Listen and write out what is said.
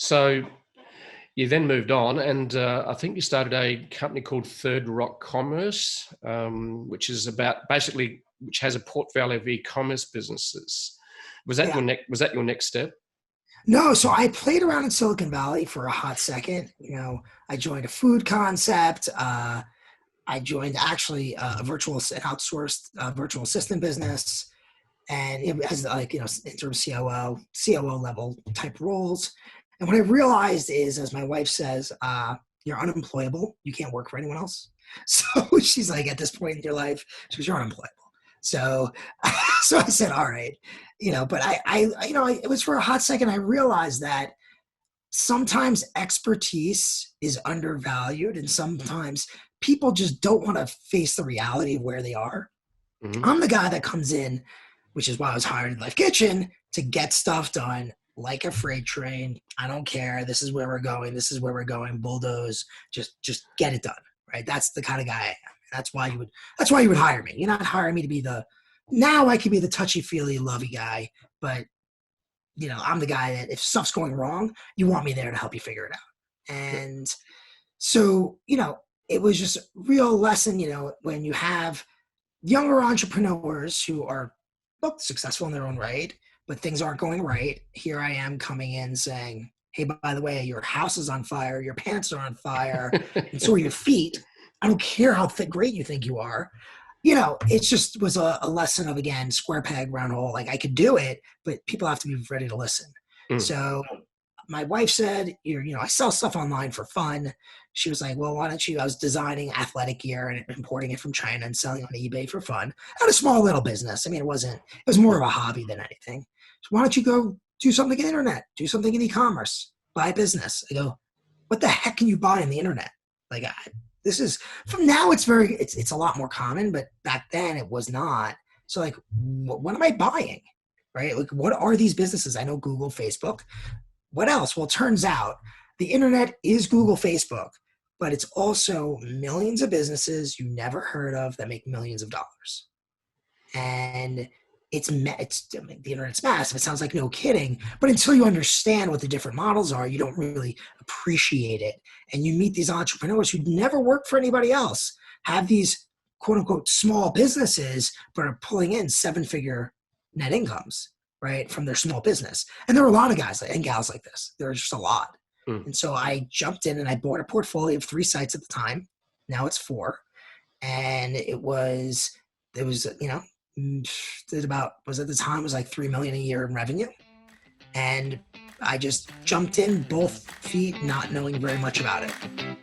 So you then moved on, and I think you started a company called Third Rock Commerce, which is about basically which has a portfolio of e-commerce businesses. Was that Yeah. your next step? No, so I played around in Silicon Valley for a hot second. I joined a food concept. I joined actually a an outsourced virtual assistant business, and it has like interim COO level type roles. And what I realized is, as my wife says, you're unemployable. You can't work for anyone else. So she's like, at this point in your life, she goes, you're unemployable. So, so I said, all right, but it was for a hot second. I realized that sometimes expertise is undervalued, and sometimes people just don't want to face the reality of where they are. Hmm. I'm the guy that comes in, which is why I was hired in Life Kitchen, to get stuff done like a freight train. I don't care. This is where we're going. This is where we're going. Bulldoze. Just get it done. Right. That's the kind of guy I am. That's why you would hire me. You're not hiring me to be now I can be the touchy feely lovey guy, but I'm the guy that if stuff's going wrong, you want me there to help you figure it out. And so, it was just a real lesson, when you have younger entrepreneurs who are both successful in their own right, but things aren't going right. Here I am coming in saying, hey, by the way, your house is on fire, your pants are on fire, and so are your feet. I don't care how great you think you are. It just was a lesson of, again, square peg, round hole. Like, I could do it, but people have to be ready to listen. Mm. So my wife said, I sell stuff online for fun. She was like, well, why don't you, I was designing athletic gear and importing it from China and selling on eBay for fun. I had a small little business. I mean, it was more of a hobby than anything. So why don't you go do something in the internet, do something in e-commerce, buy a business? I go, what the heck can you buy on the internet? Like, this is from now, it's a lot more common, but back then it was not. So like, what am I buying? Right? Like, what are these businesses? I know Google, Facebook. What else? Well, it turns out the internet is Google, Facebook, but it's also millions of businesses you never heard of that make millions of dollars. And I mean, the internet's massive. It sounds like no kidding, but until you understand what the different models are, you don't really appreciate it. And you meet these entrepreneurs who never worked for anybody else, have these quote unquote small businesses, but are pulling in 7-figure net incomes, right, from their small business. And there are a lot of guys and gals like this. There's just a lot. Mm. And so I jumped in and I bought a portfolio of 3 sites at the time. Now it's 4. And it was, was at the time was like 3 million a year in revenue. And I just jumped in both feet, not knowing very much about it.